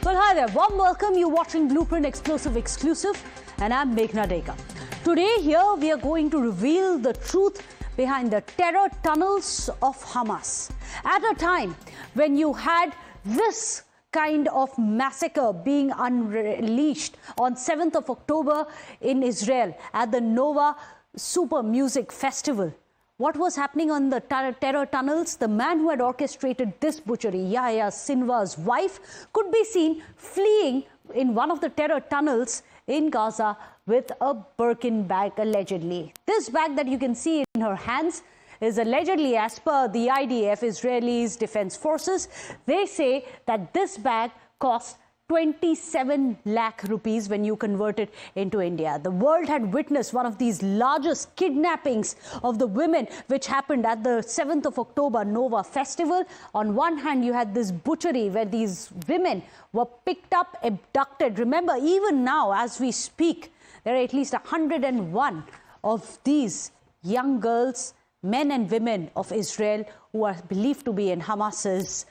Well, hi there. Warm welcome. You're watching Blueprint Explosive Exclusive, and I'm Meghna Deka. Today, here we are going to reveal the truth behind the terror tunnels of Hamas. At a time when you had this kind of massacre being unleashed on 7th of October in Israel at the Nova Supermusic Festival. What was happening on the terror tunnels? The man who had orchestrated this butchery, Yahya Sinwar's wife, could be seen fleeing in one of the terror tunnels in Gaza with a Birkin bag, allegedly. This bag that you can see in her hands is allegedly, as per the IDF, Israeli's Defense Forces. They say that this bag cost 27 lakh rupees when you convert it into India. The world had witnessed one of these largest kidnappings of the women, which happened at the 7th of October Nova Festival. On one hand, you had this butchery where these women were picked up, abducted. Remember, even now, as we speak, there are at least 101 of these young girls, men and women of Israel who are believed to be in Hamas's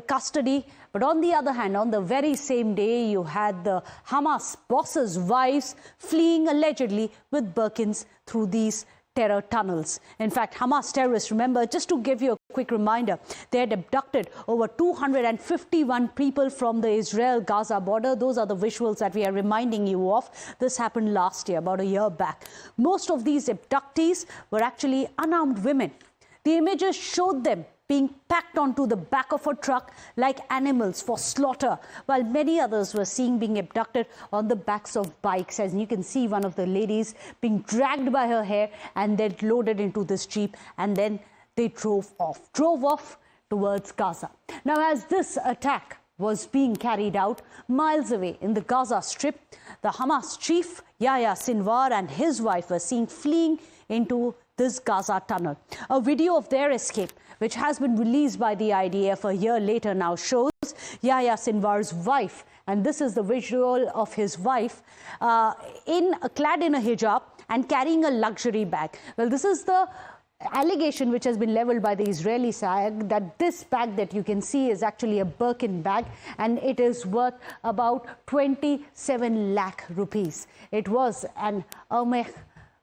custody. But on the other hand, on the very same day, you had the Hamas bosses' wives fleeing allegedly with Birkins through these terror tunnels. In fact, Hamas terrorists, remember, just to give you a quick reminder, they had abducted over 251 people from the Israel-Gaza border. Those are the visuals that we are reminding you of. This happened last year, about a year back. Most of these abductees were actually unarmed women. The images showed them being packed onto the back of a truck like animals for slaughter, while many others were seen being abducted on the backs of bikes. As you can see, one of the ladies being dragged by her hair and then loaded into this jeep, and then they drove off towards Gaza. Now, as this attack was being carried out miles away in the Gaza Strip, the Hamas chief, Yahya Sinwar, and his wife were seen fleeing into this Gaza tunnel. A video of their escape, which has been released by the IDF a year later now, shows Yahya Sinwar's wife, and this is the visual of his wife, clad in a hijab and carrying a luxury bag. Well, this is the allegation which has been leveled by the Israeli side, that this bag that you can see is actually a Birkin bag, and it is worth about 27 lakh rupees. It was an Hermès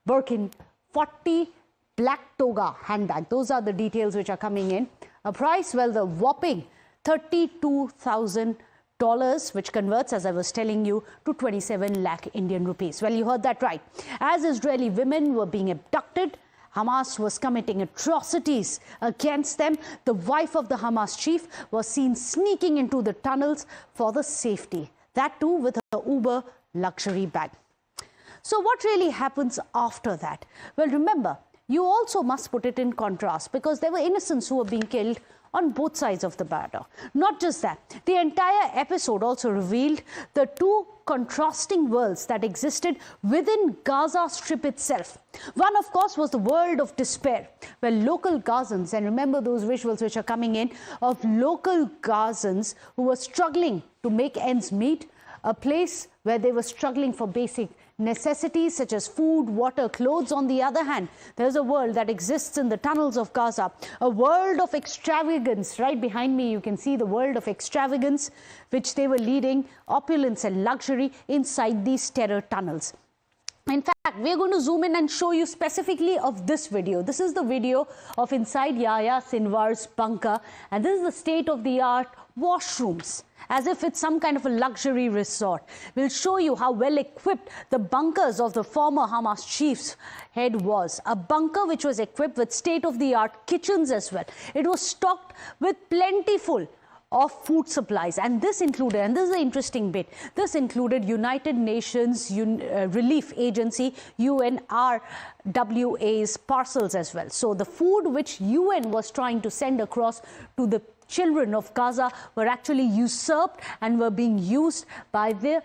Birkin 40 black toga handbag. Those are the details which are coming in. A price, well, the whopping $32,000, which converts, as I was telling you, to 27 lakh Indian rupees. Well, you heard that right. As Israeli women were being abducted, Hamas was committing atrocities against them. The wife of the Hamas chief was seen sneaking into the tunnels for the safety. That too with her Uber luxury bag. So what really happens after that? Well, remember, you also must put it in contrast, because there were innocents who were being killed on both sides of the border. Not just that, the entire episode also revealed the two contrasting worlds that existed within Gaza Strip itself. One, of course, was the world of despair, where local Gazans, and remember those visuals which are coming in, of local Gazans who were struggling to make ends meet, a place where they were struggling for basic necessities such as food, water, clothes. On the other hand, there's a world that exists in the tunnels of Gaza, a world of extravagance. Right behind me, you can see the world of extravagance, which they were leading, opulence and luxury inside these terror tunnels. In fact, we're going to zoom in and show you specifically of this video. This is the video of inside Yahya Sinwar's bunker, and this is the state-of-the-art washrooms, as if it's some kind of a luxury resort. We'll show you how well equipped the bunkers of the former Hamas chief's head was. A bunker which was equipped with state-of-the-art kitchens as well. It was stocked with plentiful of food supplies, and this included, and this is the interesting bit, this included United Nations Relief Agency, UNRWA's parcels as well. So the food which UN was trying to send across to the children of Gaza were actually usurped and were being used by the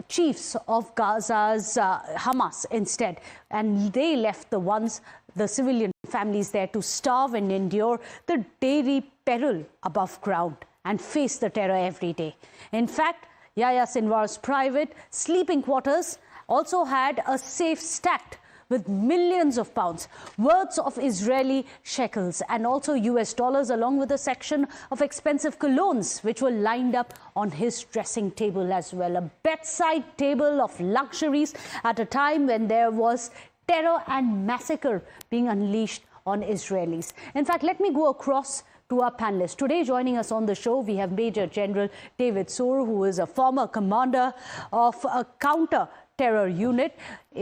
chiefs of Gaza's Hamas instead, and they left the civilian families there to starve and endure the daily peril above ground and face the terror every day. In fact, Yahya Sinwar's private sleeping quarters also had a safe stacked with millions of pounds worth of Israeli shekels and also US dollars, along with a section of expensive colognes which were lined up on his dressing table as well. A bedside table of luxuries at a time when there was terror and massacre being unleashed on Israelis. In fact, let me go across to our panelists. Today, joining us on the show, we have Major General David Soor, who is a former commander of a counter-terror unit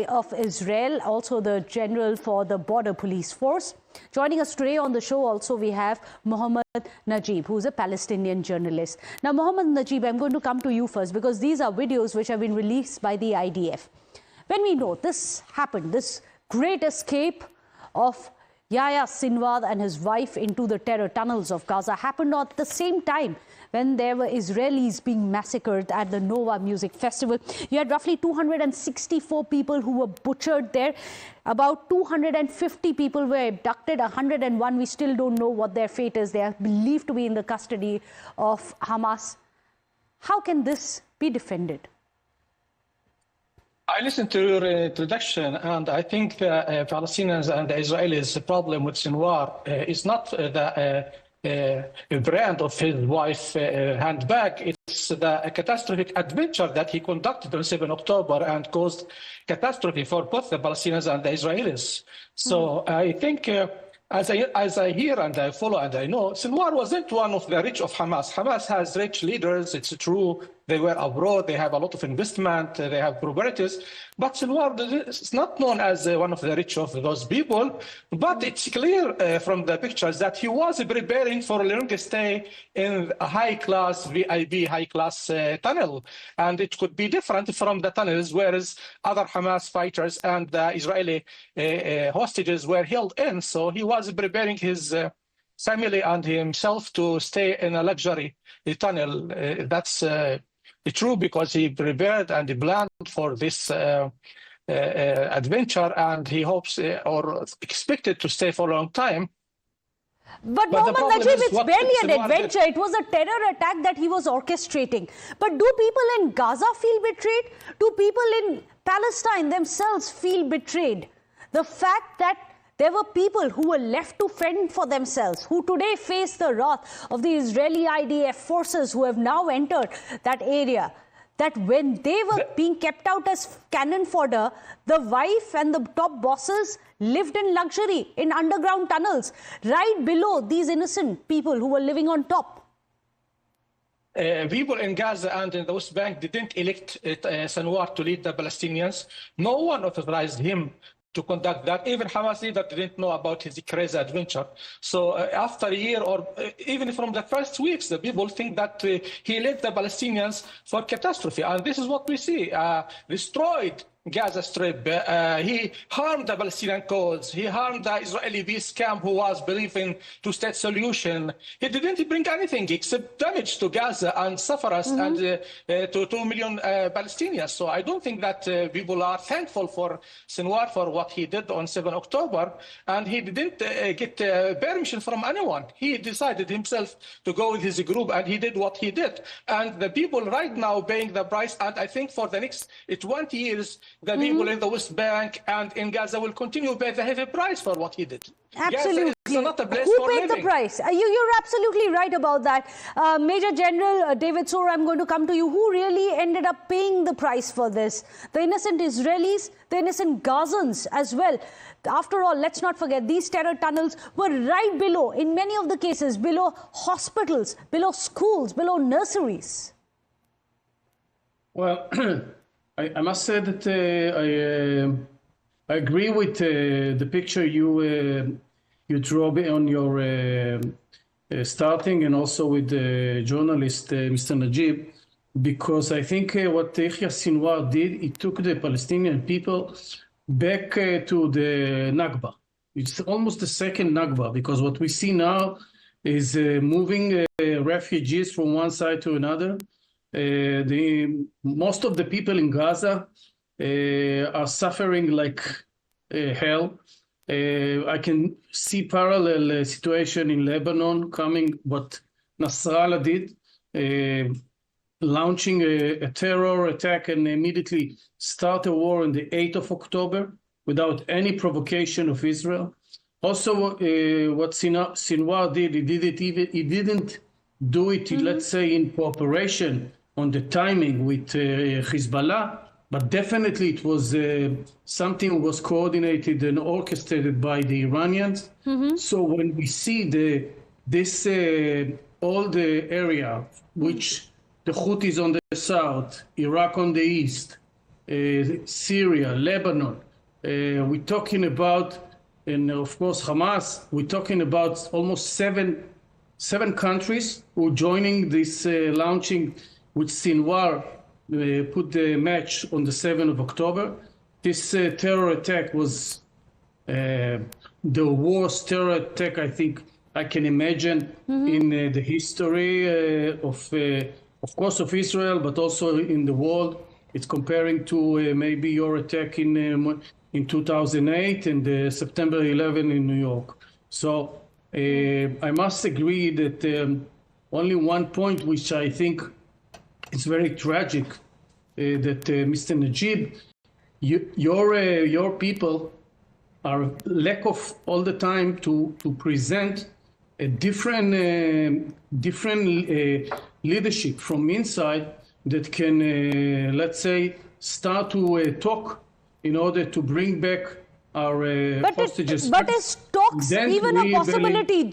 of Israel, also the general for the Border Police Force. Joining us today on the show also we have Mohammed Najib, who is a Palestinian journalist. Now, Mohammed Najib, I'm going to come to you first because these are videos which have been released by the IDF. When we know this happened, this great escape of Yahya Sinwar and his wife into the terror tunnels of Gaza happened at the same time when there were Israelis being massacred at the Nova Music Festival. You had roughly 264 people who were butchered there. About 250 people were abducted, 101 we still don't know what their fate is. They are believed to be in the custody of Hamas. How can this be defended? I listened to your introduction, and I think the Palestinians and the Israelis' problem with Sinwar is not the brand of his wife's handbag. It's the catastrophic adventure that he conducted on 7 October and caused catastrophe for both the Palestinians and the Israelis. So I think as I hear and I follow and I know, Sinwar wasn't one of the rich of Hamas. Hamas has rich leaders, it's true. They were abroad, they have a lot of investment, they have properties. But Sinwar is not known as one of the rich of those people. But it's clear from the pictures that he was preparing for a long stay in a high-class VIP, high-class tunnel. And it could be different from the tunnels, whereas other Hamas fighters and the Israeli hostages were held in. So he was preparing his family and himself to stay in a luxury tunnel. That's true because he prepared and he planned for this adventure, and he hopes or expected to stay for a long time. But Mohammed Najib, it's barely an adventure. It was a terror attack that he was orchestrating. But do people in Gaza feel betrayed? Do people in Palestine themselves feel betrayed? The fact that there were people who were left to fend for themselves, who today face the wrath of the Israeli IDF forces who have now entered that area, that when they were being kept out as cannon fodder, the wife and the top bosses lived in luxury in underground tunnels, right below these innocent people who were living on top. People in Gaza and in the West Bank didn't elect Sinwar to lead the Palestinians. No one authorized him to conduct that. Even Hamas leader didn't know about his crazy adventure. So after a year or even from the first weeks, the people think that he led the Palestinians for catastrophe. And this is what we see, destroyed Gaza Strip. He harmed the Palestinian cause. He harmed the Israeli peace camp who was believing two-state solution. He didn't bring anything except damage to Gaza and sufferers and to 2 million Palestinians. So I don't think that people are thankful for Sinwar for what he did on 7 October. And he didn't get permission from anyone. He decided himself to go with his group, and he did what he did. And the people right now paying the price, and I think for the next 20 years, the people in the West Bank and in Gaza will continue to pay the heavy price for what he did. Absolutely. Gaza is not a place Who for paid living. the price? You're absolutely right about that. Major General David Soor, I'm going to come to you. Who really ended up paying the price for this? The innocent Israelis, the innocent Gazans as well. After all, let's not forget, these terror tunnels were right below, in many of the cases, below hospitals, below schools, below nurseries. Well, I must say that I agree with the picture you draw on your starting, and also with the journalist Mr. Najib, because I think what Yahya Sinwar did, he took the Palestinian people back to the Nakba. It's almost the second Nakba, because what we see now is moving refugees from one side to another. Most of the people in Gaza are suffering like hell. I can see parallel situation in Lebanon coming, what Nasrallah did, launching a terror attack and immediately start a war on the 8th of October. without any provocation of Israel. Also, what Sinwar did, he didn't do it, let's say, in cooperation on the timing with Hezbollah, but definitely it was something that was coordinated and orchestrated by the Iranians. So when we see this all the area, which the Houthis on the south, Iraq on the east, Syria, Lebanon, we're talking about, and of course Hamas, we're talking about almost seven countries who are joining this launching, which Sinwar put the match on the 7th of October. This terror attack was the worst terror attack I think I can imagine in the history of course of Israel, but also in the world. It's comparing to maybe your attack in 2008 and September 11 in New York. So I must agree that only one point which I think is very tragic, that Mr. Najib, your people are lack of all the time to present a different leadership from inside that can, let's say, start to talk in order to bring back our hostages. But is talks even a possibility?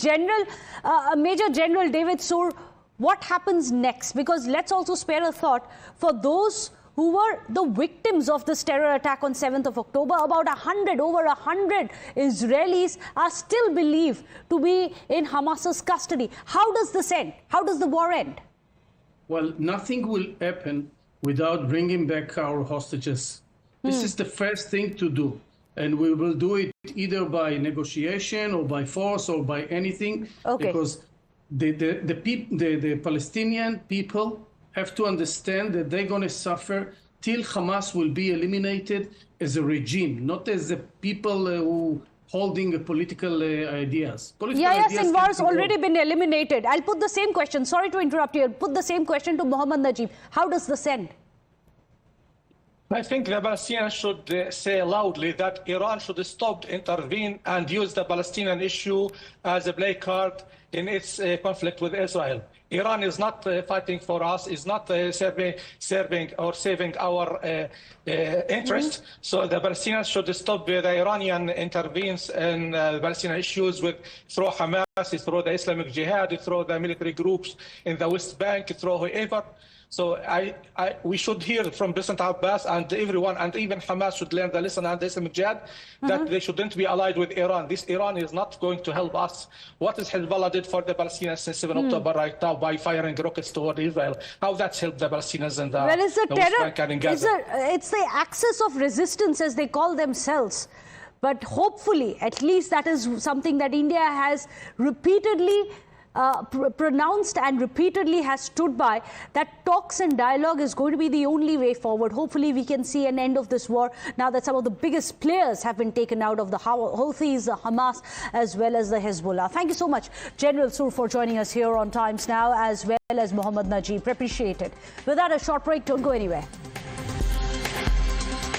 Major General David Soor, what happens next? Because let's also spare a thought for those who were the victims of this terror attack on 7th of October. About over 100 Israelis are still believed to be in Hamas's custody. How does this end? How does the war end? Well, nothing will happen without bringing back our hostages. This is the first thing to do. And we will do it either by negotiation or by force or by anything. Okay. Because the Palestinian people have to understand that they're going to suffer till Hamas will be eliminated as a regime, not as the people who holding political ideas. Yahya Sinwar has already been eliminated. I'll put the same question. Sorry to interrupt you. I'll put the same question to Mohammad Najib. How does this end? I think the Palestinians should say loudly that Iran should stop, intervene, and use the Palestinian issue as a play card in its conflict with Israel. Iran is not fighting for us, is not serving or saving our interest. So the Palestinians should stop the Iranian intervenes in the Palestinian issues through Hamas, through the Islamic Jihad, through the military groups in the West Bank, through whoever. So we should hear from President Abbas and everyone, and even Hamas should learn the lesson and the Islamic Jihad that they shouldn't be allied with Iran. This Iran is not going to help us. What is Hezbollah did for the Palestinians since 7 October right now by firing rockets toward Israel? How that's helped the Palestinians in the West Bank and in Gaza? It's the axis of resistance, as they call themselves. But hopefully, at least that is something that India has repeatedly pronounced and repeatedly has stood by, that talks and dialogue is going to be the only way forward. Hopefully we can see an end of this war now that some of the biggest players have been taken out of the Houthis, the Hamas, as well as the Hezbollah. Thank you so much, General Soor, for joining us here on Times Now, as well as Mohammad Najib. Appreciate it. With that, a short break. Don't go anywhere.